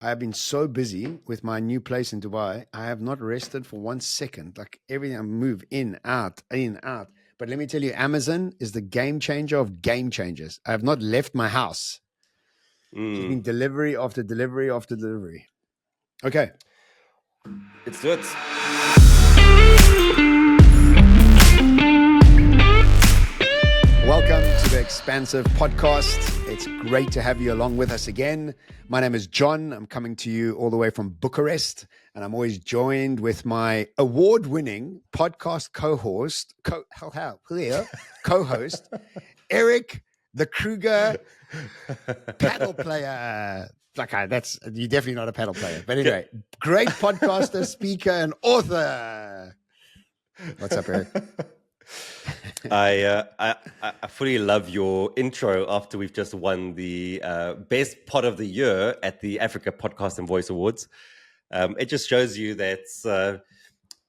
I have been so busy with my new place in Dubai. I have not rested for 1 second. Like everything, I move in, out, in, out. But let me tell you, Amazon is the game changer of game changers. I have not left my house. It's been delivery after delivery after delivery. Okay. Let's do it. Welcome to the Expansive Podcast. It's great to have you along with us again. My name is John. I'm coming to you all the way from Bucharest, and I'm always joined with my award-winning podcast co-host, Eric the Kruger, paddle player. Okay, you're definitely not a paddle player, but anyway, great podcaster, speaker, and author. What's up, Eric? I fully love your intro after we've just won the best pod of the year at the Africa Podcast and Voice Awards. It just shows you that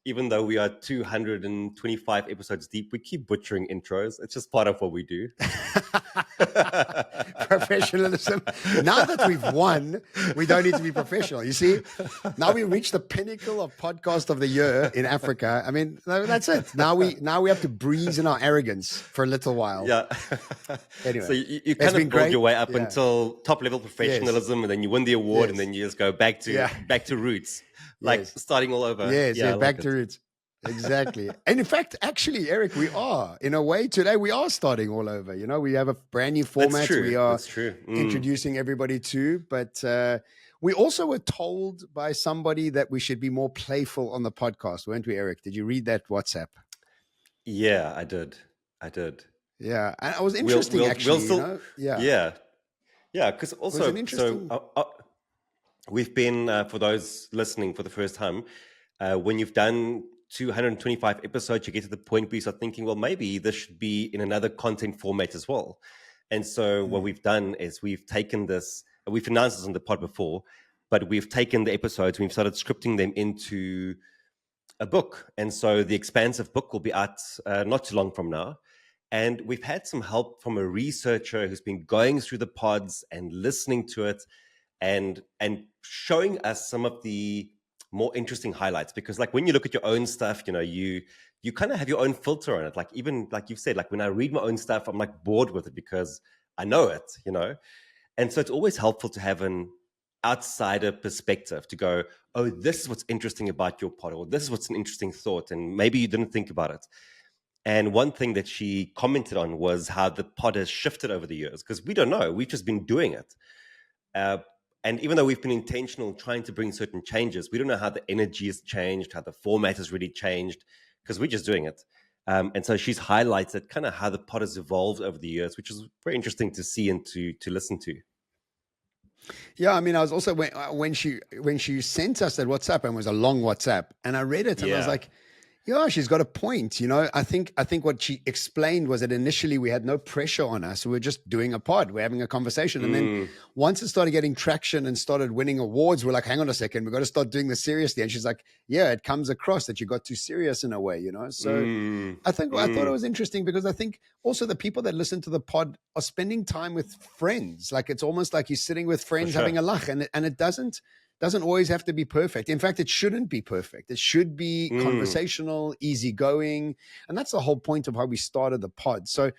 even though we are 225 episodes deep, we keep butchering intros. It's just part of what we do. Professionalism. Now that we've won, we don't need to be professional. You see, now we reached the pinnacle of podcast of the year in Africa. I mean, that's it. Now we have to breeze in our arrogance for a little while. Yeah. Anyway, so you kind of build your way up until top level professionalism, and then you win the award, and then you just go back to roots, like starting all over. Yes, back to roots. Exactly. And in fact, actually, Eric, we are, in a way, today we are starting all over. You know, we have a brand new format we are introducing everybody to. But we also were told by somebody that we should be more playful on the podcast, weren't we, Eric? Did you read that WhatsApp? Yeah, I did. Yeah. And it was interesting, actually. Yeah, because also, we've been, for those listening for the first time, when you've done 225 episodes, you get to the point where you start thinking, well, maybe this should be in another content format as well. And so what we've done is we've taken this, we've announced this on the pod before, but we've taken the episodes and we've started scripting them into a book. And so the Expansive book will be out not too long from now. And we've had some help from a researcher who's been going through the pods and listening to it and showing us some of the more interesting highlights, because like when you look at your own stuff, you know, you kind of have your own filter on it. Like even like you've said, like when I read my own stuff, I'm like bored with it because I know it, you know? And so it's always helpful to have an outsider perspective to go, oh, this is what's interesting about your pod, or this is what's an interesting thought. And maybe you didn't think about it. And one thing that she commented on was how the pod has shifted over the years, because we don't know, we've just been doing it. And even though we've been intentional trying to bring certain changes, we don't know how the energy has changed, how the format has really changed, because we're just doing it. And so she's highlighted kind of how the pod has evolved over the years, which is very interesting to see and to listen to. Yeah, I mean, I was also, when she sent us that WhatsApp, and it was a long WhatsApp, and I read it and I was like, yeah, she's got a point. You know, I think what she explained was that initially we had no pressure on us. We were just doing a pod. We're having a conversation. And then once it started getting traction and started winning awards, we're like, hang on a second, we've got to start doing this seriously. And she's like, yeah, it comes across that you got too serious in a way, you know? So I thought it was interesting, because I think also the people that listen to the pod are spending time with friends. Like it's almost like you're sitting with friends having a laugh, and it doesn't always have to be perfect. In fact, it shouldn't be perfect. It should be conversational, easygoing. And that's the whole point of how we started the pod. So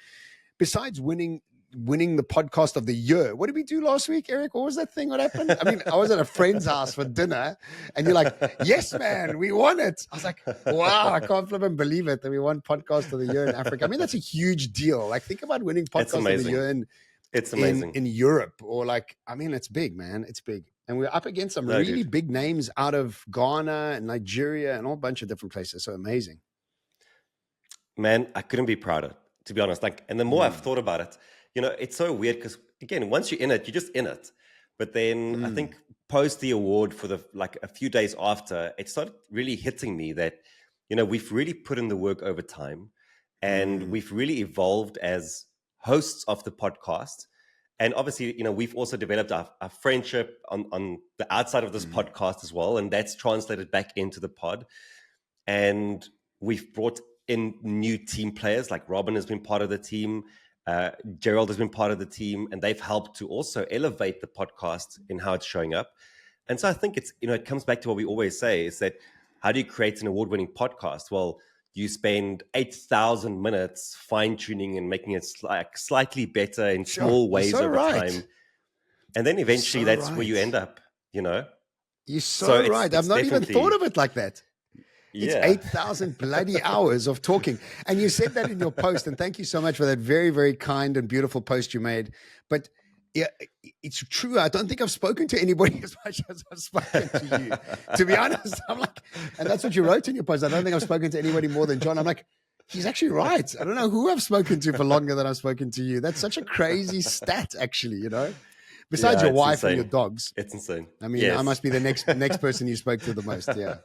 besides winning the podcast of the year, what did we do last week, Eric? What was that thing? What happened? I mean, I was at a friend's house for dinner and you're like, yes, man, we won it. I was like, wow, I can't flip and believe it that we won podcast of the year in Africa. I mean, that's a huge deal. Like think about winning podcast of the year it's amazing. In Europe, or like, I mean, it's big, man. It's big. And we're up against some really big names out of Ghana and Nigeria and a whole bunch of different places. So amazing. Man, I couldn't be prouder, to be honest. Like, and the more I've thought about it, you know, it's so weird because again, once you're in it, you're just in it. But then I think post the award for a few days after, it started really hitting me that, you know, we've really put in the work over time, and we've really evolved as hosts of the podcast. And obviously, you know, we've also developed our friendship on the outside of this podcast as well. And that's translated back into the pod. And we've brought in new team players, like Robin has been part of the team. Gerald has been part of the team, and they've helped to also elevate the podcast in how it's showing up. And so I think it's, it comes back to what we always say is that how do you create an award-winning podcast? Well, you spend 8,000 minutes fine-tuning and making it slightly better in small ways over time. And then eventually that's where you end up, You're so right. I've not even thought of it like that. It's 8,000 bloody hours of talking. And you said that in your post, and thank you so much for that very, very kind and beautiful post you made. But yeah, it's true. I don't think I've spoken to anybody as much as I've spoken to you. To be honest, I'm like, and that's what you wrote in your post. I don't think I've spoken to anybody more than John. I'm like, he's actually right. I don't know who I've spoken to for longer than I've spoken to you. That's such a crazy stat, actually, Besides your wife insane. And your dogs. It's insane. I mean, I must be the next person you spoke to the most. Yeah.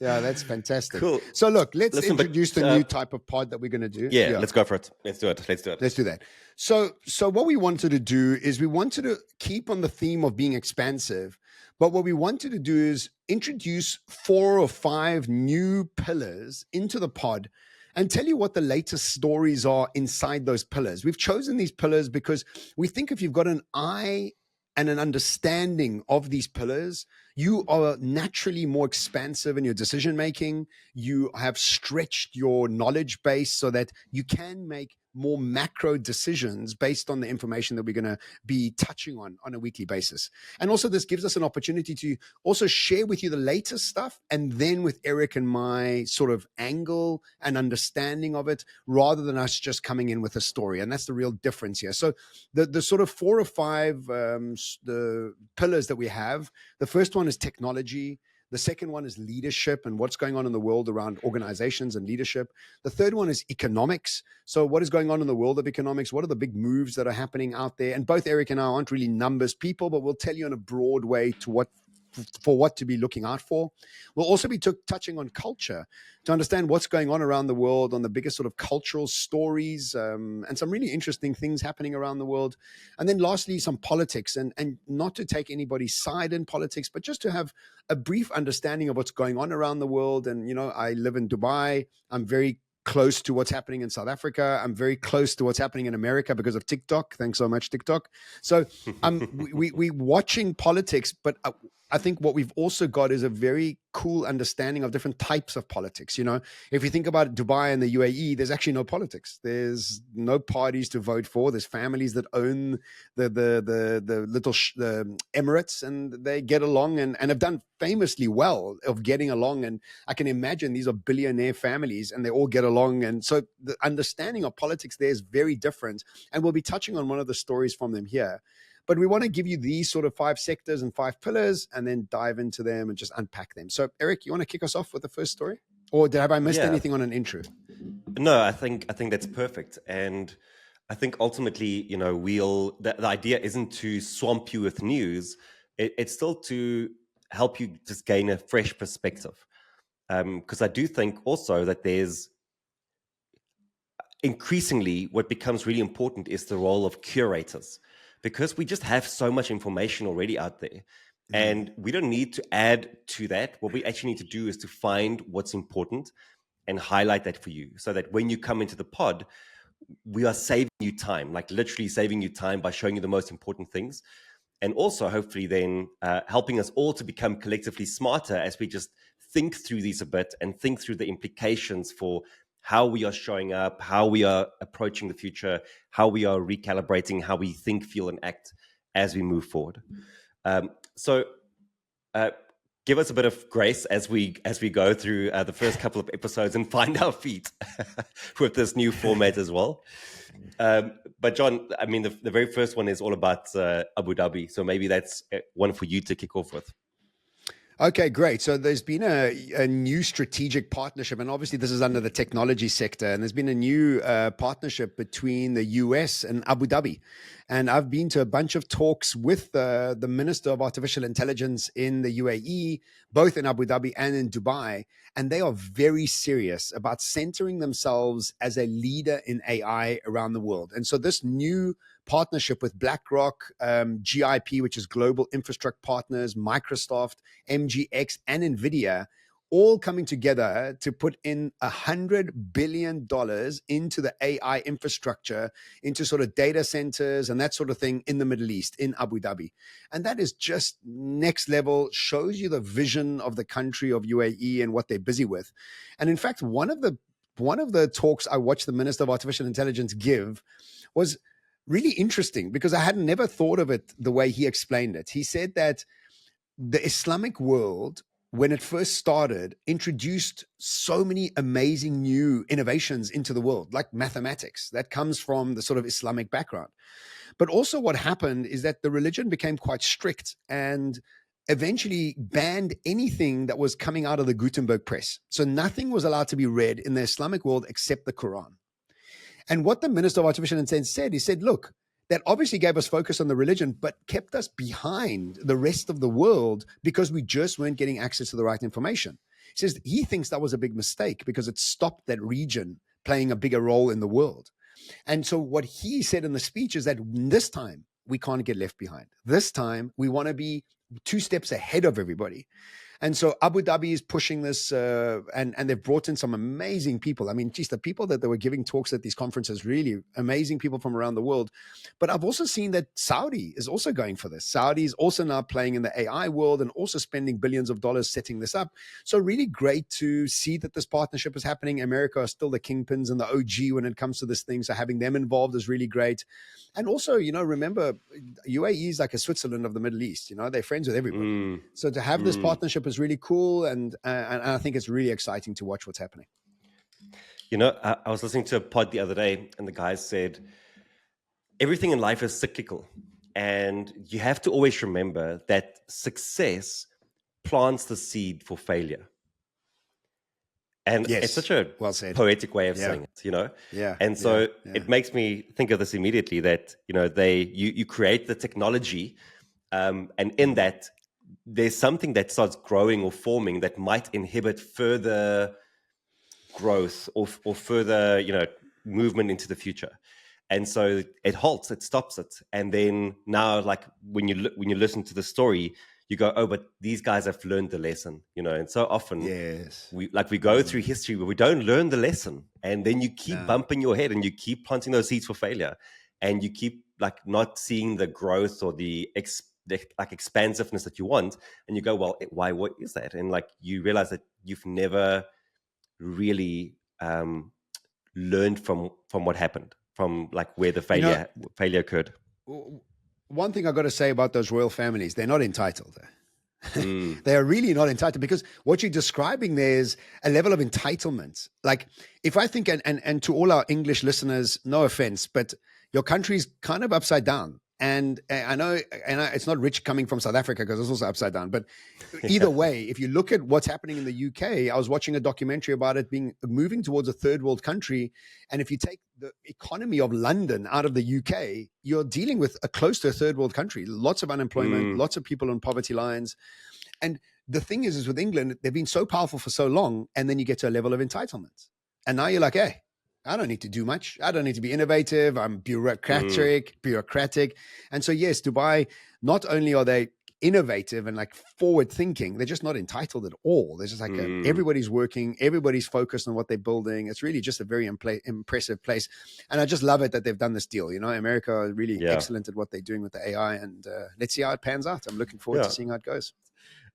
Yeah, that's fantastic. Cool. So look, let's introduce the new type of pod that we're going to do. Yeah, let's go for it. Let's do it. Let's do that. So what we wanted to do is we wanted to keep on the theme of being expansive, but what we wanted to do is introduce 4 or 5 new pillars into the pod and tell you what the latest stories are inside those pillars. We've chosen these pillars because we think if you've got an eye and an understanding of these pillars, you are naturally more expansive in your decision making. You have stretched your knowledge base so that you can make more macro decisions based on the information that we're going to be touching on a weekly basis. And also this gives us an opportunity to also share with you the latest stuff, and then with Eric and my sort of angle and understanding of it, rather than us just coming in with a story. And that's the real difference here. So the sort of 4 or 5 the pillars that we have, the first one is technology. The second one is leadership and what's going on in the world around organizations and leadership. The third one is economics. So what is going on in the world of economics? What are the big moves that are happening out there? And both Eric and I aren't really numbers people, but we'll tell you in a broad way for what to be looking out for. We'll also be touching on culture to understand what's going on around the world, on the biggest sort of cultural stories, and some really interesting things happening around the world. And then lastly, some politics, and not to take anybody's side in politics, but just to have a brief understanding of what's going on around the world. And, I live in Dubai. I'm very close to what's happening in South Africa. I'm very close to what's happening in America because of TikTok. Thanks so much, TikTok. So we watching politics, but I think what we've also got is a very cool understanding of different types of politics. If you think about Dubai and the UAE, there's actually no politics. There's no parties to vote for. There's families that own the little the Emirates, and they get along and have done famously well of getting along. And I can imagine these are billionaire families and they all get along. And so the understanding of politics there is very different. And we'll be touching on one of the stories from them here. But we want to give you these sort of 5 sectors and 5 pillars and then dive into them and just unpack them. So, Eric, you want to kick us off with the first story? Or have I missed anything on an intro? No, I think that's perfect. And I think ultimately, the idea isn't to swamp you with news. It's still to help you just gain a fresh perspective. Because I do think also that there's increasingly what becomes really important is the role of curators. Because we just have so much information already out there, and we don't need to add to that. What we actually need to do is to find what's important and highlight that for you, so that when you come into the pod, we are saving you time, like literally saving you time by showing you the most important things. And also hopefully then helping us all to become collectively smarter as we just think through these a bit and think through the implications for how we are showing up, how we are approaching the future, how we are recalibrating, how we think, feel, and act as we move forward. So give us a bit of grace as we go through the first couple of episodes and find our feet with this new format as well. But John, I mean, the very first one is all about Abu Dhabi. So maybe that's one for you to kick off with. Okay, great. So there's been a new strategic partnership, and obviously this is under the technology sector, and there's been a new partnership between the US and Abu Dhabi. And I've been to a bunch of talks with the Minister of Artificial Intelligence in the UAE, both in Abu Dhabi and in Dubai, and they are very serious about centering themselves as a leader in AI around the world. And so this new partnership with BlackRock, GIP, which is Global Infrastructure Partners, Microsoft, MGX, and NVIDIA, all coming together to put in $100 billion into the AI infrastructure, into sort of data centers and that sort of thing in the Middle East, in Abu Dhabi. And that is just next level, shows you the vision of the country of UAE and what they're busy with. And in fact, one of the talks I watched the Minister of Artificial Intelligence give was really interesting, because I had never thought of it the way he explained it. He said that the Islamic world, when it first started, introduced so many amazing new innovations into the world, like mathematics. That comes from the sort of Islamic background. But also what happened is that the religion became quite strict and eventually banned anything that was coming out of the Gutenberg press. So nothing was allowed to be read in the Islamic world except the Quran. And what the Minister of Artificial Intelligence said, he said, look, that obviously gave us focus on the religion, but kept us behind the rest of the world because we just weren't getting access to the right information. He says he thinks that was a big mistake because it stopped that region playing a bigger role in the world. And so what he said in the speech is that this time we can't get left behind. This time we want to be 2 steps ahead of everybody. And so Abu Dhabi is pushing this, and they've brought in some amazing people. I mean, geez, the people that they were giving talks at these conferences, really amazing people from around the world. But I've also seen that Saudi is also going for this. Saudi is also now playing in the AI world and also spending billions of dollars setting this up. So really great to see that this partnership is happening. America are still the kingpins and the OG when it comes to this thing. So having them involved is really great. And also, remember, UAE is like a Switzerland of the Middle East. They're friends with everybody. So to have this partnership is really cool, and I think it's really exciting to watch what's happening. I was listening to a pod the other day, and the guys said everything in life is cyclical, and you have to always remember that success plants the seed for failure. And yes, it's such a poetic way of saying it, Yeah. And so it makes me think of this immediately, that, you create the technology, and in that there's something that starts growing or forming that might inhibit further growth or further, movement into the future. And so it halts, it stops it. And then now, like when you listen to the story, you go, oh, but these guys have learned the lesson, and so often we go through history where we don't learn the lesson, and then you keep bumping your head and you keep planting those seeds for failure, and you keep not seeing the growth or the expansiveness that you want, and you go, well, why? What is that? And you realize that you've never really learned from what happened, from where the failure occurred. One thing I got to say about those royal families, they're not entitled. They are really not entitled, because what you're describing there is a level of entitlement. Like, if I think, and to all our English listeners, no offense, but your country's kind of upside down. And I know, it's not rich coming from South Africa, because it's also upside down. But either way, if you look at what's happening in the UK, I was watching a documentary about it moving towards a third world country. And if you take the economy of London out of the UK, you're dealing with close to a third world country. Lots of unemployment, lots of people on poverty lines. And the thing is with England, they've been so powerful for so long, and then you get to a level of entitlement. And now you're like, hey, I don't need to do much. I don't need to be innovative. I'm bureaucratic. And so, yes, Dubai, not only are they innovative and forward thinking, they're just not entitled at all. There's just everybody's working, everybody's focused on what they're building. It's really just a very impressive place. And I just love it that they've done this deal. America are really excellent at what they're doing with the AI, and let's see how it pans out. I'm looking forward to seeing how it goes.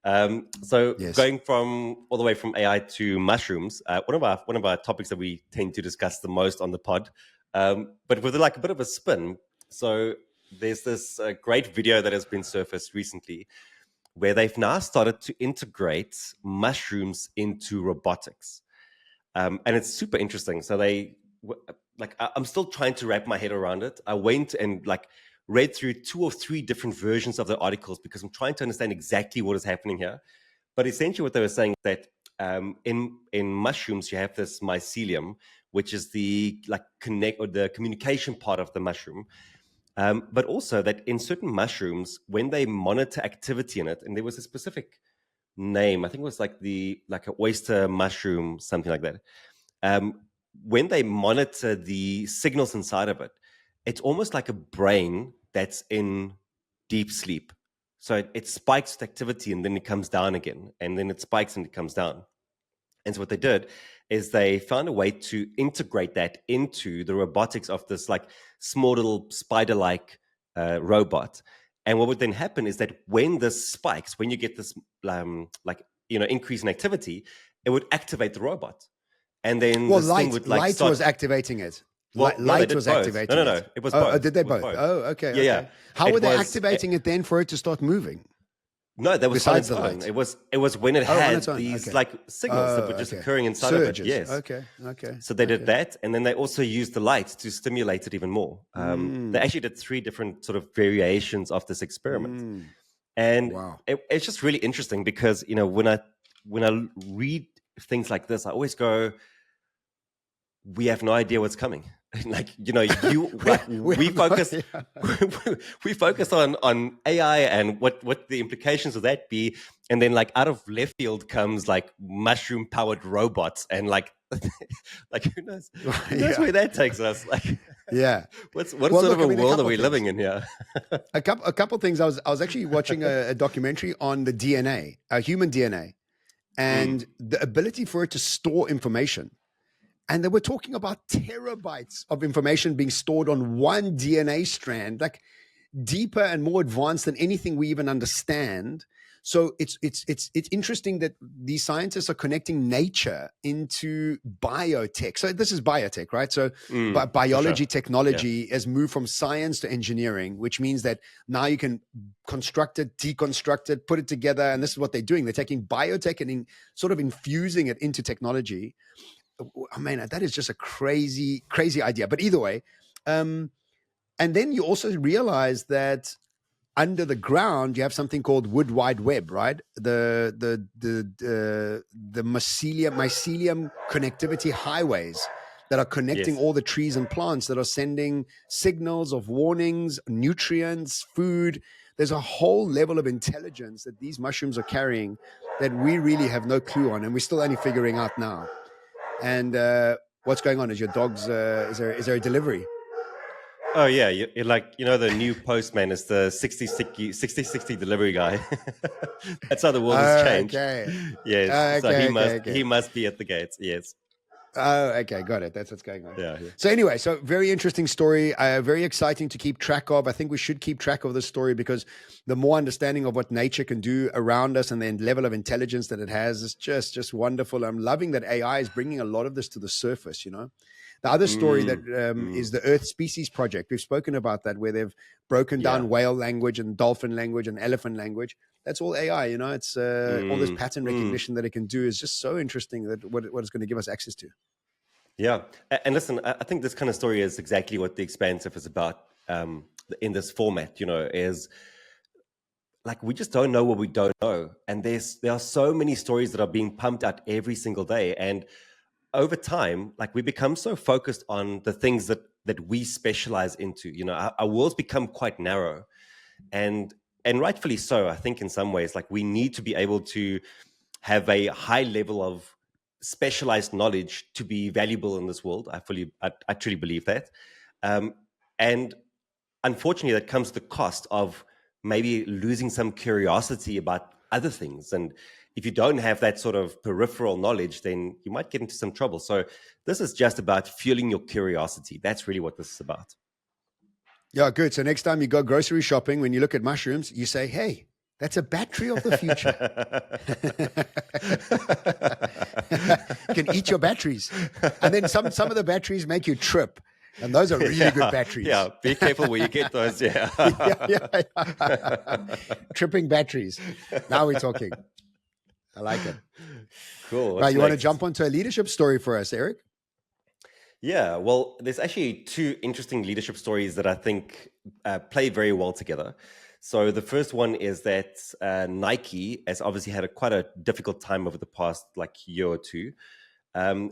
Going all the way from AI to mushrooms, one of our topics that we tend to discuss the most on the pod, but with a bit of a spin. So there's this great video that has been surfaced recently, where they've now started to integrate mushrooms into robotics, and it's super interesting. So I'm still trying to wrap my head around it. I went and read through 2 or 3 different versions of the articles, because I'm trying to understand exactly what is happening here. But essentially what they were saying, that in mushrooms, you have this mycelium, which is the communication part of the mushroom. But also that in certain mushrooms, when they monitor activity in it, and there was a specific name, I think it was an oyster mushroom, something like that. When they monitor the signals inside of it, it's almost like a brain that's in deep sleep. So it spikes with activity, and then it comes down again, and then it spikes and it comes down. And so what they did is they found a way to integrate that into the robotics of this like small little spider-like robot. And what would then happen is that when this spikes, when you get this increase in activity, it would activate the robot. And then this thing would like light was activating it. Well, light was activating No. it. It was both. Did they both? Oh, okay. Yeah, okay. How were they activating it then for it to start moving? No, that was on Besides its the own. light. It was when it had its own, these okay. like signals that were just occurring inside Surges. of it. Yes. Okay. So they did that, and then they also used the light to stimulate it even more. They actually did 3 different sort of variations of this experiment, and it's just really interesting because when I read things like this, I always go, we have no idea what's coming. Like we focus we focus on AI and what the implications of that be, and then like out of left field comes like mushroom powered robots, and like who knows where that takes us. Like what sort of a world are we living in here? a couple things. I was actually watching a documentary on the DNA, human DNA, and the ability for it to store information. And they were talking about terabytes of information being stored on one DNA strand, like deeper and more advanced than anything we even understand. So it's interesting that these scientists are connecting nature into biotech. So this is biotech, right? So biology technology has moved from science to engineering, which means that now you can construct it, deconstruct it, put it together. And this is what they're doing. They're taking biotech and sort of infusing it into technology. I mean, that is just a crazy idea. But either way, and then you also realize that under the ground you have something called Wood Wide Web, right? The mycelium connectivity highways that are connecting all the trees and plants that are sending signals of warnings, nutrients, food. There's a whole level of intelligence that these mushrooms are carrying that we really have no clue on, and we're still only figuring out now. And what's going on? Is your dog's? Is there a delivery? Oh yeah, you're like the new postman is the 60 delivery guy. That's how the world has changed. Okay. Yes. So he must be at the gates. Yes. Oh, okay, got it. That's what's going on. Yeah. So anyway, very interesting story. Very exciting to keep track of. I think we should keep track of this story because the more understanding of what nature can do around us and the level of intelligence that it has is just wonderful. I'm loving that AI is bringing a lot of this to the surface. The other story that is the Earth Species Project. We've spoken about that, where they've broken down whale language and dolphin language and elephant language. That's all AI. It's all this pattern recognition that it can do is just so interesting that what it's going to give us access to. Yeah. And listen, I think this kind of story is exactly what the Expansive is about in this format, is like we just don't know what we don't know. And there are so many stories that are being pumped out every single day. And over time, like we become so focused on the things that we specialize into, our worlds become quite narrow. And rightfully so, I think in some ways, like we need to be able to have a high level of specialized knowledge to be valuable in this world. I truly believe that. And unfortunately, that comes at the cost of maybe losing some curiosity about other things. And if you don't have that sort of peripheral knowledge, then you might get into some trouble. So this is just about fueling your curiosity. That's really what this is about. Yeah, good. So next time you go grocery shopping, when you look at mushrooms, you say, hey, that's a battery of the future. You can eat your batteries. And then some of the batteries make you trip. And those are really good batteries. Yeah, be careful where you get those. Yeah. Tripping batteries. Now we're talking. I like it. Cool. Right, you want to jump onto a leadership story for us, Eric? Yeah, well, there's actually 2 interesting leadership stories that I think play very well together. So the first one is that Nike has obviously had quite a difficult time over the past year or 2.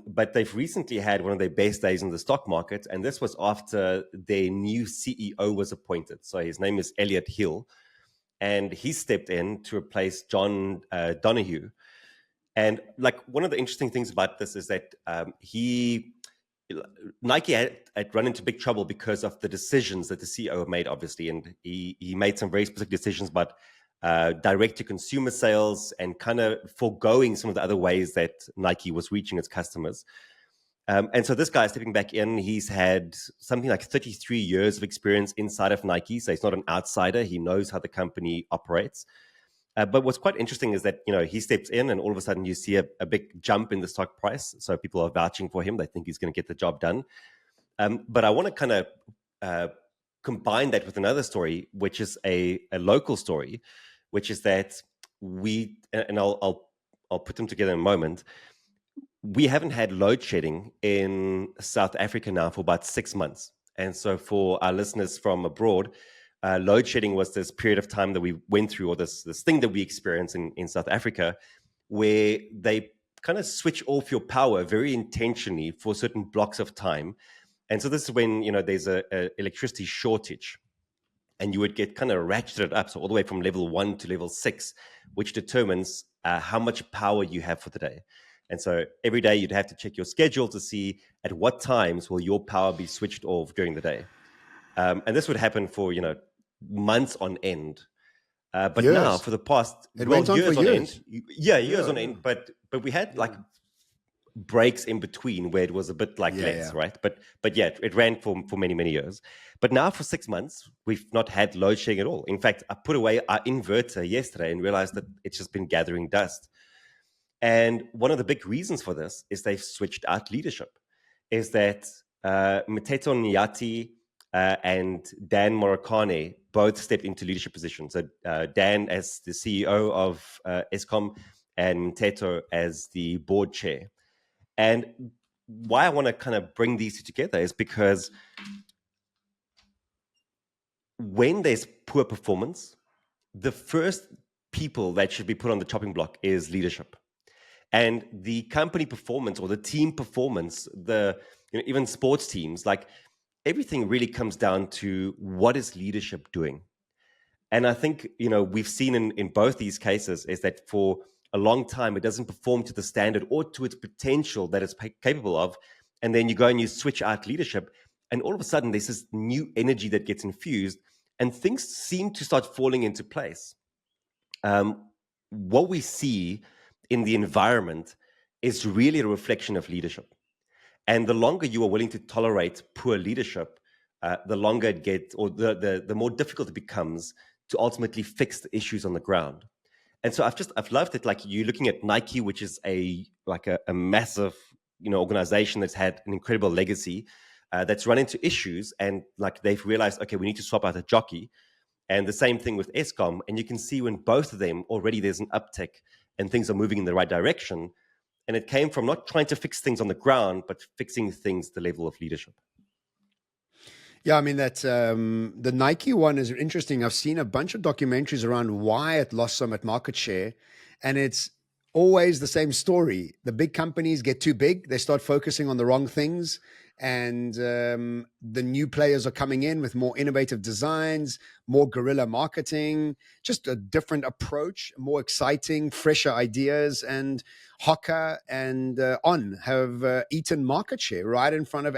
But they've recently had one of their best days in the stock market. And this was after their new CEO was appointed. So his name is Elliot Hill. And he stepped in to replace John Donahue. And one of the interesting things about this is that Nike had run into big trouble because of the decisions that the CEO made, obviously, and he made some very specific decisions about direct to consumer sales, and kind of foregoing some of the other ways that Nike was reaching its customers. And so this guy stepping back in, he's had something like 33 years of experience inside of Nike. So he's not an outsider. He knows how the company operates. But what's quite interesting is that, he steps in and all of a sudden you see a big jump in the stock price. So people are vouching for him. They think he's going to get the job done. But I want to kind of combine that with another story, which is a local story, which is that I'll put them together in a moment. We haven't had load shedding in South Africa now for about 6 months. And so for our listeners from abroad, load shedding was this period of time that we went through, or this thing that we experienced in South Africa, where they kind of switch off your power very intentionally for certain blocks of time. And so this is when, there's a electricity shortage, and you would get kind of ratcheted up, so all the way from level 1 to level 6, which determines how much power you have for the day. And so every day you'd have to check your schedule to see at what times will your power be switched off during the day. And this would happen for, months on end. But years. Now for the past years on end. Yeah, years on end. But we had like breaks in between where it was a bit like less, right? But yeah, it ran for many, many years. But now for 6 months, we've not had load shedding at all. In fact, I put away our inverter yesterday and realized that it's just been gathering dust. And one of the big reasons for this is they've switched out leadership, is that Mteto Nyati and Dan Morakane both stepped into leadership positions. So Dan as the CEO of Eskom and Mteto as the board chair. And why I want to kind of bring these two together is because when there's poor performance, the first people that should be put on the chopping block is leadership. And the company performance or the team performance, even sports teams, like everything really comes down to what is leadership doing. And I think, we've seen in both these cases is that for a long time, it doesn't perform to the standard or to its potential that it's capable of. And then you go and you switch out leadership, and all of a sudden there's this new energy that gets infused and things seem to start falling into place. What we see in the environment is really a reflection of leadership. And the longer you are willing to tolerate poor leadership, the longer it gets, or the more difficult it becomes to ultimately fix the issues on the ground. And so I've loved it. Like you're looking at Nike, which is a massive, organization that's had an incredible legacy, that's run into issues, and like they've realized, okay, we need to swap out a jockey. And the same thing with Eskom. And you can see when both of them already there's an uptick and things are moving in the right direction. And it came from not trying to fix things on the ground, but fixing things at the level of leadership. Yeah, I mean, the Nike one is interesting. I've seen a bunch of documentaries around why it lost so much market share. And it's always the same story. The big companies get too big. They start focusing on the wrong things. And the new players are coming in with more innovative designs, more guerrilla marketing, just a different approach, more exciting, fresher ideas. And Hoka and On have eaten market share right in front of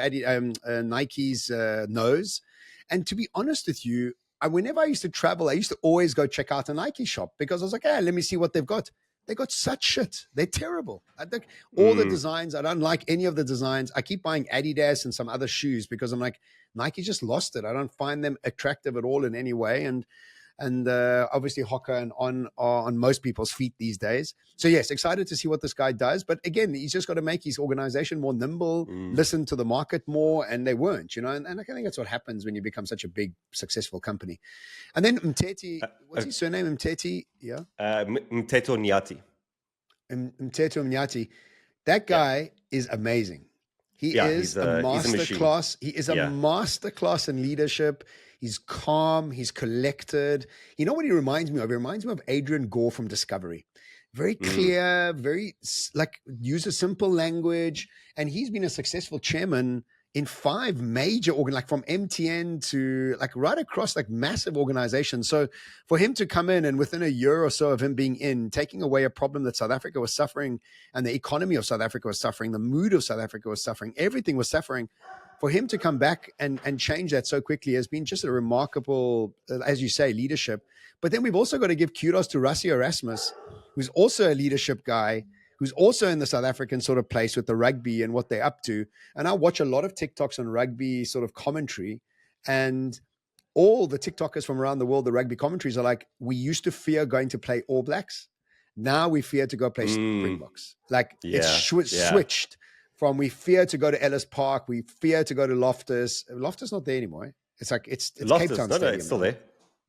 Nike's nose. And to be honest with you, whenever I used to travel, I used to always go check out a Nike shop because I was like, let me see what they've got. They got such shit. They're terrible. I think all the designs, I don't like any of the designs. I keep buying Adidas and some other shoes because I'm like, Nike just lost it. I don't find them attractive at all in any way. And obviously Hoka and On are on most people's feet these days. So yes, excited to see what this guy does. But again, he's just got to make his organization more nimble, listen to the market more, and they weren't, and I think that's what happens when you become such a big, successful company. And then Mteto, what's his surname? Mteto, yeah? Mteto Nyati. Mteto Nyati. That guy is amazing. He is a masterclass. He is a masterclass in leadership. He's calm. He's collected. You know what he reminds me of? He reminds me of Adrian Gore from Discovery. Very clear, very uses simple language. And he's been a successful chairman in 5 major like from MTN to like right across like massive organizations. So for him to come in and within a year or so of him being in, taking away a problem that South Africa was suffering and the economy of South Africa was suffering, the mood of South Africa was suffering, everything was suffering. for him to come back and change that so quickly has been just a remarkable, as you say, leadership. But then we've also got to give kudos to Rassie Erasmus, who's also a leadership guy, who's also in the South African sort of place with the rugby and what they're up to. And I watch a lot of TikToks on rugby sort of commentary, and all the TikTokers from around the world, the rugby commentaries are like, we used to fear going to play All Blacks. Now we fear to go play Springboks. Like it's switched from we fear to go to Ellis Park. We fear to go to Loftus. Loftus not there anymore. It's like, it's Loftus, Cape Town no, Stadium. No, it's still there.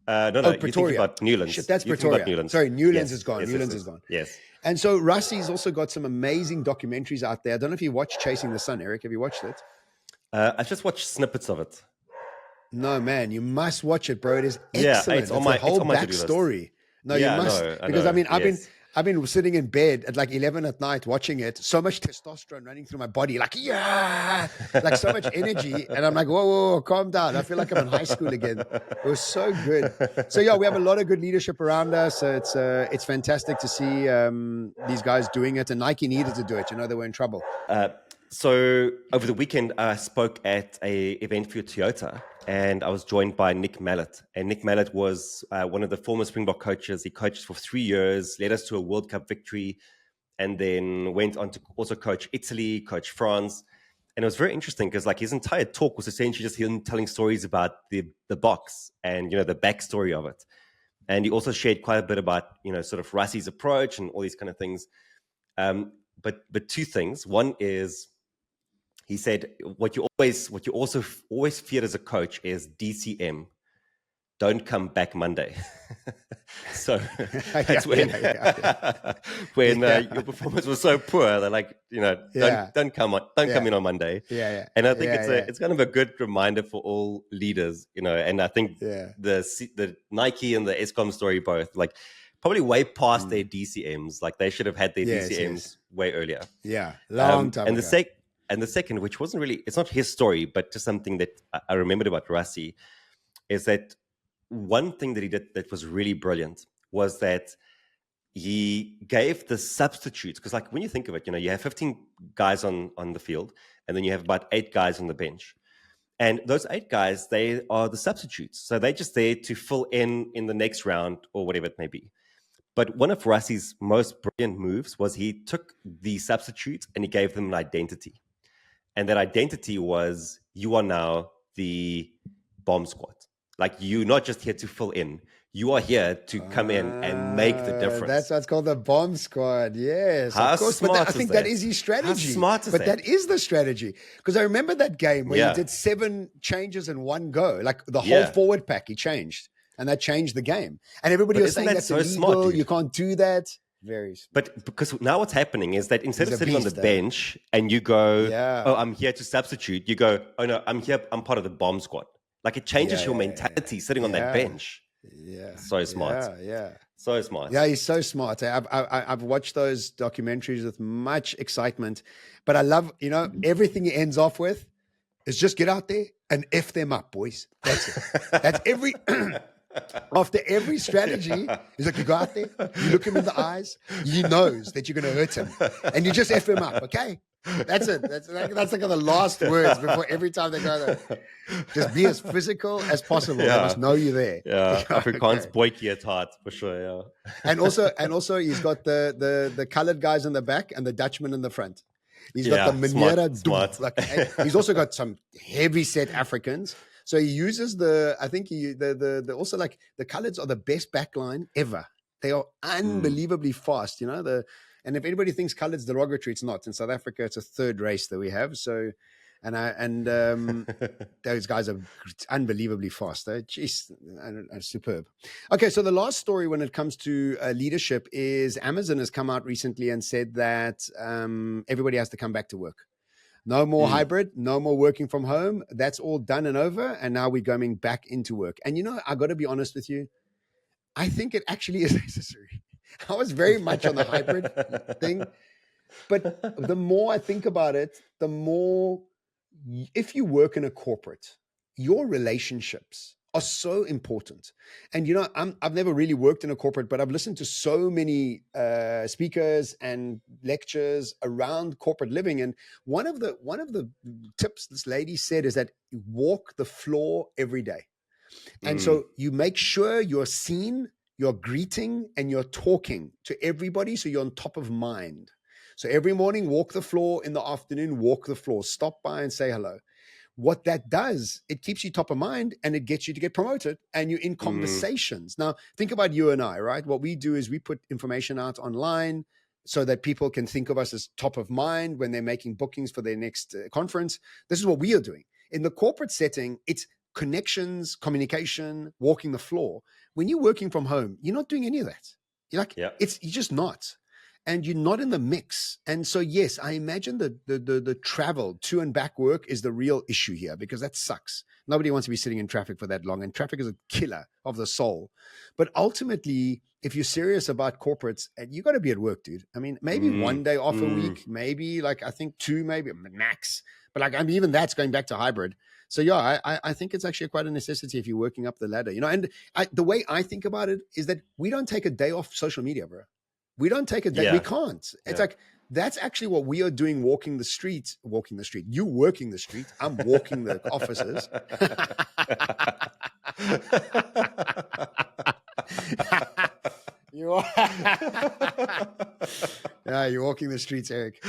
Pretoria. You're thinking about Newlands. Shit, that's Pretoria. Newlands. Sorry, Newlands Yes, is gone. yes, Newlands yes, is gone. Yes. And so Rassie's also got some amazing documentaries out there. I don't know if you watched Chasing the Sun, Eric. Have you watched it? I just watched snippets of it. No, man, you must watch it, bro. It is excellent. It's on my backstory. No, you must. Because I've been sitting in bed at like 11 at night watching it. So much testosterone running through my body, like like so much energy, and I'm like, whoa, calm down. I feel like I'm in high school again. It was so good. So yeah, we have a lot of good leadership around us. So it's fantastic to see these guys doing it, and Nike needed to do it. They were in trouble. So over the weekend, I spoke at a event for Toyota, and I was joined by Nick Mallett. And Nick Mallett was one of the former Springbok coaches. He coached for 3 years, led us to a World Cup victory, and then went on to also coach Italy, coach France. And it was very interesting because like his entire talk was essentially just him telling stories about the box and, the backstory of it. And he also shared quite a bit about, sort of Rassie's approach and all these kind of things. But two things. One is, he said, what you also always fear as a coach is DCM. Don't come back Monday. So that's when your performance was so poor, they're like, don't come in on Monday. And I think it's kind of a good reminder for all leaders, and I think the Nike and the Eskom story both, like, probably way past their DCMs. Like they should have had their DCMs way earlier. Yeah, long time and ago. The second, which wasn't really, it's not his story, but just something that I remembered about Rassie, is that one thing that he did that was really brilliant was that he gave the substitutes, because like when you think of it, you have 15 guys on the field, and then you have about 8 guys on the bench. And those 8 guys, they are the substitutes. So they're just there to fill in the next round or whatever it may be. But one of Rassie's most brilliant moves was he took the substitutes and he gave them an identity. And that identity was, you are now the bomb squad. Like, you're not just here to fill in. You are here to come in and make the difference. That's what's called the bomb squad. Yes, How of course. smart But I think that is his strategy. How smart is that? But that is the strategy. Because I remember that game where he did 7 changes in one go. Like the whole forward pack he changed. And that changed the game. And everybody was saying that's illegal. Smart, you can't do that. Very smart. But because now what's happening is that instead of sitting on the bench and you go, oh, I'm here to substitute, you go, oh no, I'm here, I'm part of the bomb squad. Like it changes your mentality sitting on that bench. Yeah. So smart. So smart. Yeah, he's so smart. I've watched those documentaries with much excitement. But I love, everything he ends off with is just get out there and F them up, boys. That's it. That's every... After every strategy, he's like, you go out there, you look him in the eyes, he knows that you're going to hurt him, and you just F him up, okay? That's it. That's like the last words before every time they go there. Just be as physical as possible. They must know you're there. Yeah, Afrikaans boykie at heart, for sure, yeah. And also he's got the colored guys in the back and the Dutchman in the front. He's got the Manera. Smart. Like, he's also got some heavy set Africans. So he uses also like the coloreds are the best backline ever. They are unbelievably fast, and if anybody thinks coloreds derogatory, it's not. In South Africa, it's a third race that we have. So, those guys are unbelievably fast. They're just superb. Okay, so the last story when it comes to leadership is Amazon has come out recently and said that everybody has to come back to work. No more hybrid, no more working from home. That's all done and over. And now we're going back into work. And I got to be honest with you. I think it actually is necessary. I was very much on the hybrid thing. But the more I think about it, the more, if you work in a corporate, your relationships are so important. And, I've never really worked in a corporate, but I've listened to so many speakers and lectures around corporate living. And one of the tips this lady said is that you walk the floor every day. And so you make sure you're seen, you're greeting, and you're talking to everybody, so you're on top of mind. So every morning, walk the floor. In the afternoon, walk the floor. Stop by and say hello. What that does, it keeps you top of mind, and it gets you to get promoted, and you're in conversations. Now, think about you and I, right? What we do is we put information out online so that people can think of us as top of mind when they're making bookings for their next conference. This is what we are doing. In the corporate setting, it's connections, communication, walking the floor. When you're working from home, you're not doing any of that. You're you're just not. And you're not in the mix. And so, yes, I imagine the travel to and back work is the real issue here, because that sucks. Nobody wants to be sitting in traffic for that long, and traffic is a killer of the soul. But ultimately, if you're serious about corporates, you got to be at work, dude. I mean, maybe one day off a week, maybe I think 2, maybe max. But even that's going back to hybrid. So yeah, I think it's actually quite a necessity if you're working up the ladder, And the way I think about it is that we don't take a day off social media, bro. We don't take a day. We can't. It's that's actually what we are doing, walking the street. You working the street. I'm walking the offices. You are. Yeah, you're walking the streets, Eric.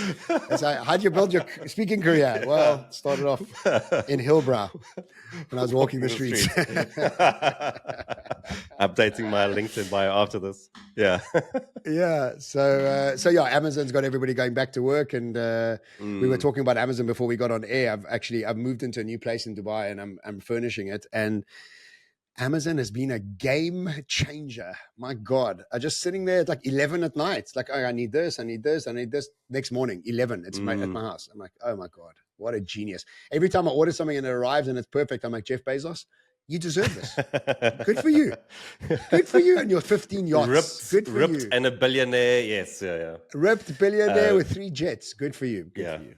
How'd you build your speaking career? Well, started off in Hillbrow when I was walking the streets. Updating my LinkedIn bio after this. Yeah. Yeah. So Amazon's got everybody going back to work, and we were talking about Amazon before we got on air. I've moved into a new place in Dubai, and I'm furnishing it, and Amazon has been a game changer. My God. I'm just sitting there at 11 at night. It's like, oh, I need this. Next morning, 11, it's at my house. I'm like, oh my God, what a genius. Every time I order something and it arrives and it's perfect, I'm like, Jeff Bezos, you deserve this. Good for you. Good for you and your 15 yachts. Good for you. And a billionaire. Yes. Yeah. Ripped billionaire with 3 jets. Good for you. Good for you.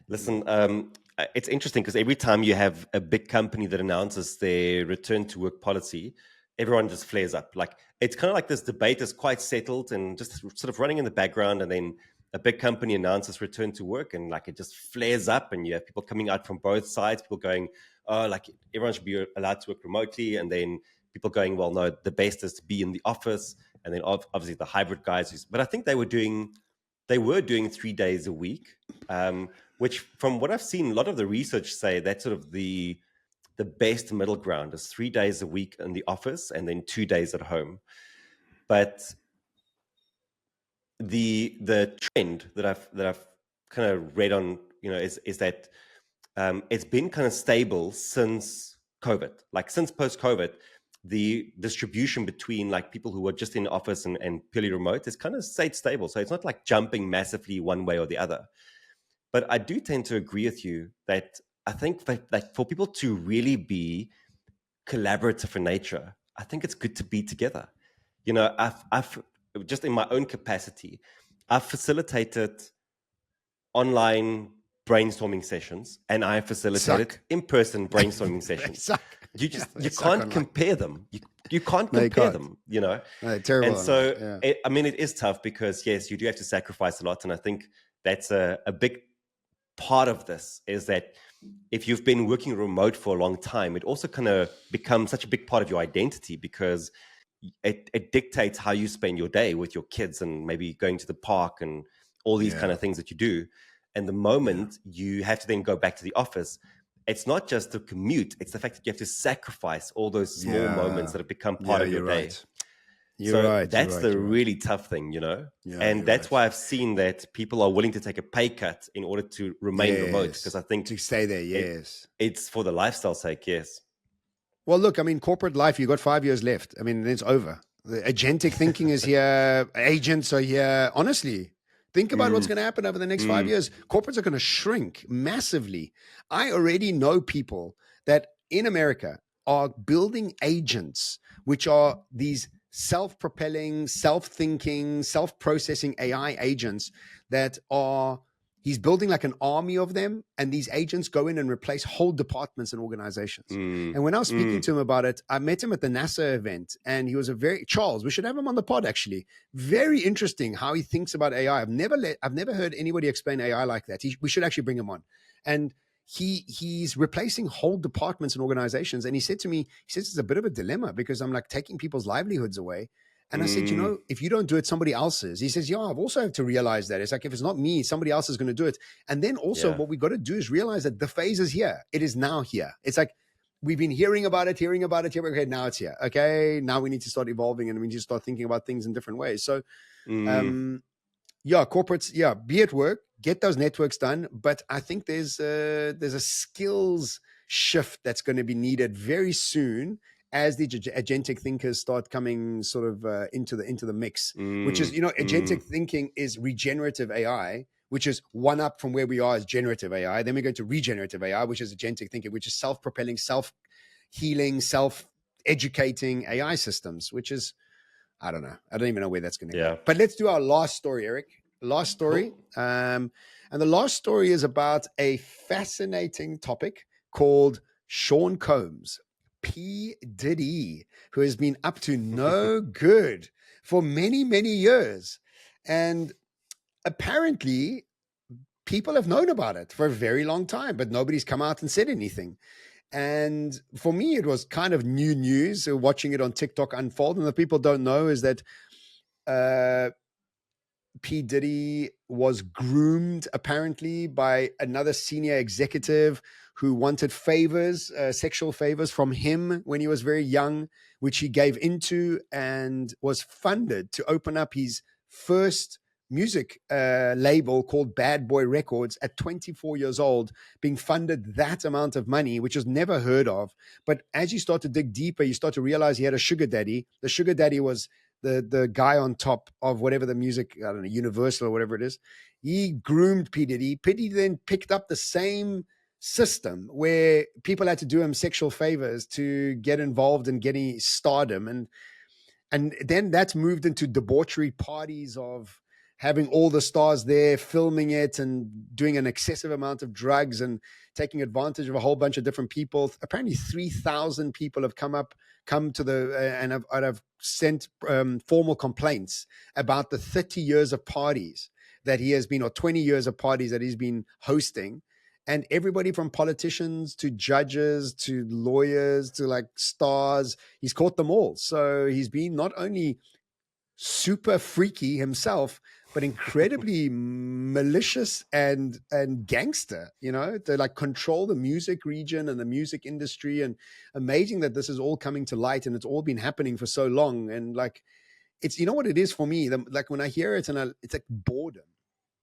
Listen, it's interesting because every time you have a big company that announces their return to work policy, everyone just flares up. It's kind of like this debate is quite settled and just sort of running in the background, and then a big company announces return to work, and it just flares up, and you have people coming out from both sides, people going, oh, everyone should be allowed to work remotely, and then people going, well, no, the best is to be in the office, and then obviously the hybrid guys. But I think they were doing 3 days a week. Which from what I've seen, a lot of the research say that's sort of the best middle ground is 3 days a week in the office and then 2 days at home. But the trend that I've kind of read on, is that it's been kind of stable since COVID. Since post-COVID, the distribution between people who are just in the office and purely remote has kind of stayed stable. So it's not jumping massively one way or the other. But I do tend to agree with you that I think that for people to really be collaborative in nature, I think it's good to be together. I've just in my own capacity, I've facilitated online brainstorming sessions, and I facilitated in-person brainstorming sessions. You can't compare them. You can't compare them. No, terrible. And so, it is tough because yes, you do have to sacrifice a lot, and I think that's a big part of this is that if you've been working remote for a long time, it also kind of becomes such a big part of your identity because it dictates how you spend your day with your kids and maybe going to the park and all these kind of things that you do. And the moment you have to then go back to the office, it's not just the commute, it's the fact that you have to sacrifice all those small moments that have become part of your day. Right. You're right. That's the really tough thing, Yeah, and that's why I've seen that people are willing to take a pay cut in order to remain remote because I think to stay there, yes. It's for the lifestyle's sake, yes. Well, look, corporate life, you've got 5 years left. It's over. The agentic thinking is here. Agents are here. Honestly, think about what's going to happen over the next 5 years. Corporates are going to shrink massively. I already know people that in America are building agents, which are these self-propelling, self-thinking, self-processing AI agents that are, he's building like an army of them, and these agents go in and replace whole departments and organizations. And when I was speaking to him about it, I met him at the NASA event, and he was Charles, we should have him on the pod actually. Very interesting how he thinks about AI. I've never heard anybody explain AI like that. We should actually bring him on. And he's replacing whole departments and organizations. And he said to me, he says it's a bit of a dilemma because I'm like taking people's livelihoods away. And I said, if you don't do it, somebody else is. He says, I've also had to realize that. It's like, if it's not me, somebody else is going to do it. And then also what we got to do is realize that the phase is here. It is now here. It's like, we've been hearing about it. Okay, now it's here. Okay, now we need to start evolving and we need to start thinking about things in different ways. So, corporates, be at work, get those networks done. But I think there's a skills shift that's going to be needed very soon as the agentic thinkers start coming sort of into the mix, which is, agentic thinking is regenerative AI, which is one up from where we are as generative AI. Then we go to regenerative AI, which is agentic thinking, which is self-propelling, self-healing, self-educating AI systems, which is, I don't know. I don't even know where that's going to go. But let's do our last story, Eric. Last story. Cool. And the last story is about a fascinating topic called Sean Combs, P-Diddy, who has been up to no good for many, many years. And apparently people have known about it for a very long time, but nobody's come out and said anything. And for me, it was kind of new news, watching it on TikTok unfold. And the people don't know is that P. Diddy was groomed apparently by another senior executive who wanted favors, sexual favors from him when he was very young, which he gave into and was funded to open up his first music label called Bad Boy Records at 24 years old, being funded that amount of money, which was never heard of. But as you start to dig deeper, you start to realize he had a sugar daddy. The sugar daddy was the guy on top of whatever the music, I don't know, Universal or whatever it is. He groomed P. Diddy. P. Diddy then picked up the same system where people had to do him sexual favors to get involved in getting stardom. And then that's moved into debauchery parties of having all the stars there, filming it and doing an excessive amount of drugs and taking advantage of a whole bunch of different people. Apparently 3,000 people have come to and have sent formal complaints about the 30 years of parties that he has been, or 20 years of parties that he's been hosting. And everybody from politicians to judges to lawyers to like stars, he's caught them all. So he's been not only super freaky himself, but incredibly malicious and gangster, to like control the music region and the music industry. And amazing that this is all coming to light and it's all been happening for so long. And like, it's, what it is for me, like when I hear it and it's like boredom.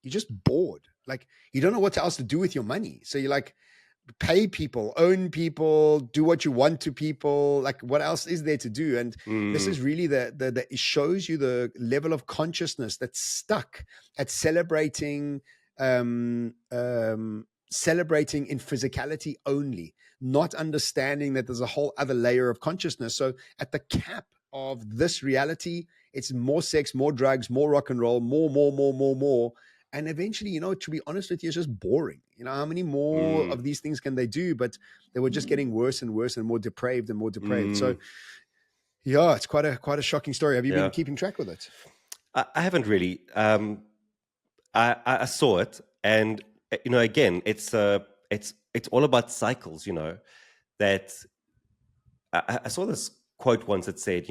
You're just bored. Like you don't know what else to do with your money. So you like pay people, own people, do what you want to people. Like what else is there to do? And this is really it shows you the level of consciousness that's stuck at celebrating in physicality only, not understanding that there's a whole other layer of consciousness. So at the cap of this reality, it's more sex, more drugs, more rock and roll, more. And eventually, to be honest with you, it's just boring. How many more of these things can they do? But they were just getting worse and worse and more depraved and more depraved. So, yeah, it's quite a shocking story. Have you been keeping track with it? I haven't really. I saw it, and again, it's all about cycles. That I saw this quote once that said,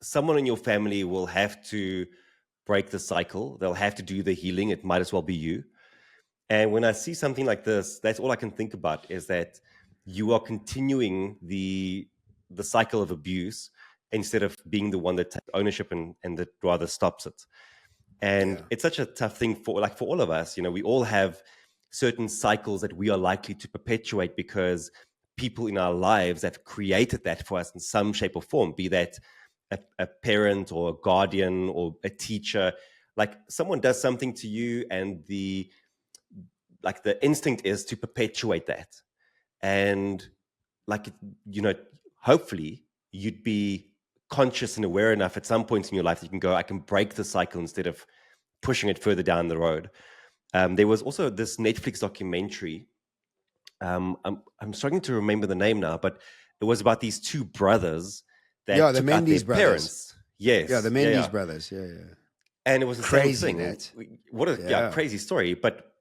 someone in your family will have to break the cycle. They'll have to do the healing. It might as well be you. And when I see something like this, that's all I can think about is that you are continuing the cycle of abuse instead of being the one that takes ownership and that rather stops it. And it's such a tough thing for all of us. We all have certain cycles that we are likely to perpetuate because people in our lives have created that for us in some shape or form, be that a parent or a guardian or a teacher. Like someone does something to you and the instinct is to perpetuate that. And hopefully you'd be conscious and aware enough at some point in your life that you can go, I can break the cycle instead of pushing it further down the road. there was also this Netflix documentary. I'm struggling to remember the name now, but it was about these two brothers that the took out Mendes their brothers. Parents. Yes. Yeah, the Mendes brothers. Yeah. And it was the crazy same thing. What a crazy story. But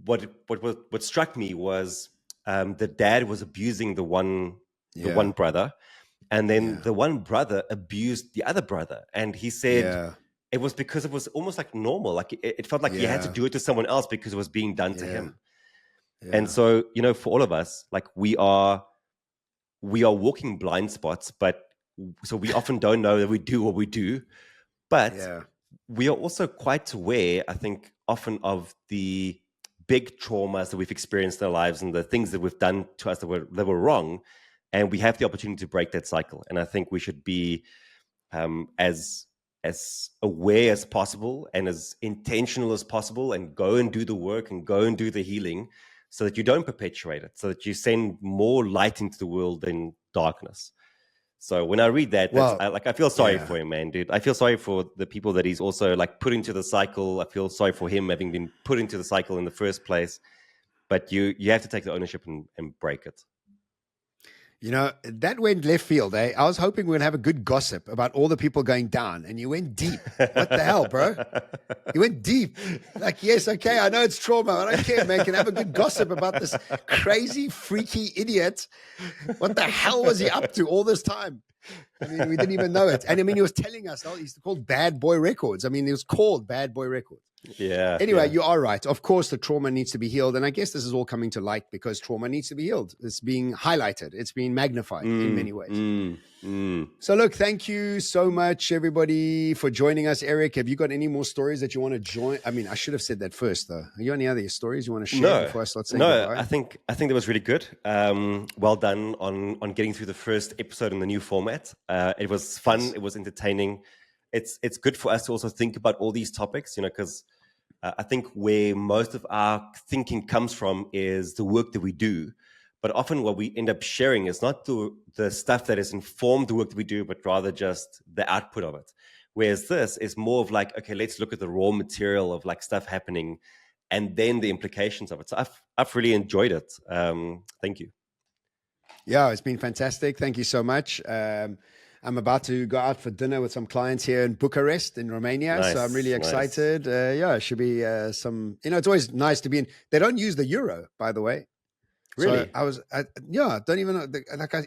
what struck me was the dad was abusing the one brother, and then the one brother abused the other brother. And he said it was because it was almost like normal. Like it felt like he had to do it to someone else because it was being done to him. Yeah. And so, for all of us, like we are walking blind spots, but so we often don't know that we do what we do, but we are also quite aware, I think, often of the big traumas that we've experienced in our lives and the things that we've done to us that were wrong. And we have the opportunity to break that cycle. And I think we should be as aware as possible and as intentional as possible, and go and do the work and go and do the healing, so that you don't perpetuate it, so that you send more light into the world than darkness. So when I read that, I feel sorry for him, man, dude. I feel sorry for the people that he's also like put into the cycle. I feel sorry for him having been put into the cycle in the first place. But you have to take the ownership and break it. That went left field, eh? I was hoping we'd have a good gossip about all the people going down, and you went deep. What the hell, bro? You went deep. Like, yes, okay, I know it's trauma. I don't care, man. Can I have a good gossip about this crazy, freaky idiot? What the hell was he up to all this time? I mean, we didn't even know it. And I mean, he was telling us, he's called Bad Boy Records. I mean, it was called Bad Boy Records. Yeah. Anyway, you are right. Of course, the trauma needs to be healed. And I guess this is all coming to light because trauma needs to be healed. It's being highlighted. It's being magnified in many ways. So look, thank you so much, everybody, for joining us. Eric, have you got any more stories that you want to join? I mean, I should have said that first, though. Are you any other stories you want to share before I start saying goodbye? I think that was really good. Well done on getting through the first episode in the new format. It was fun. It was entertaining. It's good for us to also think about all these topics, because I think where most of our thinking comes from is the work that we do. But often what we end up sharing is not the stuff that has informed the work that we do, but rather just the output of it. Whereas this is more of like, okay, let's look at the raw material of like stuff happening and then the implications of it. So I've really enjoyed it. Thank you. Yeah, it's been fantastic. Thank you so much. I'm about to go out for dinner with some clients here in Bucharest in Romania. Nice, so I'm really excited. It should be some, it's always nice to be in. They don't use the euro, by the way. Really? So don't even know.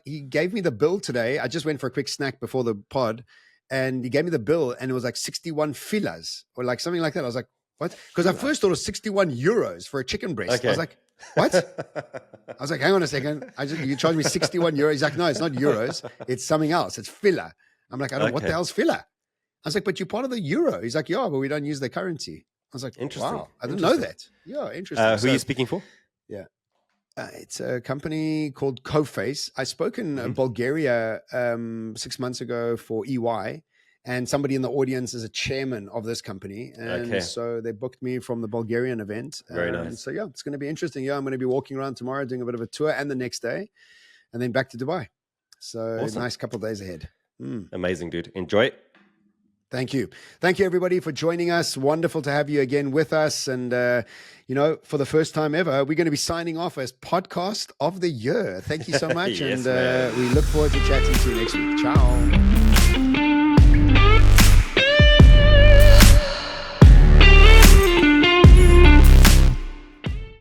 He gave me the bill today. I just went for a quick snack before the pod, and he gave me the bill, and it was like 61 filas or like something like that. I was like, what? Because I first thought it was 61 euros for a chicken breast. Okay. I was like, what? I was like, hang on a second. You charged me 61 euros. He's like, no, it's not euros. It's something else. It's fila. I'm like, I don't know what the hell's fila. I was like, but you're part of the euro. He's like, yeah, but we don't use the currency. I was like, interesting. Wow, I didn't know that. Yeah, interesting. Who are you speaking for? Yeah. It's a company called Coface. I spoke in Bulgaria 6 months ago for EY, and somebody in the audience is a chairman of this company. And so they booked me from the Bulgarian event. Very nice. And so, yeah, it's going to be interesting. Yeah, I'm going to be walking around tomorrow, doing a bit of a tour, and the next day, and then back to Dubai. So awesome. Nice couple of days ahead. Amazing, dude. Enjoy it. Thank you. Thank you, everybody, for joining us. Wonderful to have you again with us. And, for the first time ever, we're going to be signing off as Podcast of the Year. Thank you so much. Yes, and we look forward to chatting to you next week. Ciao.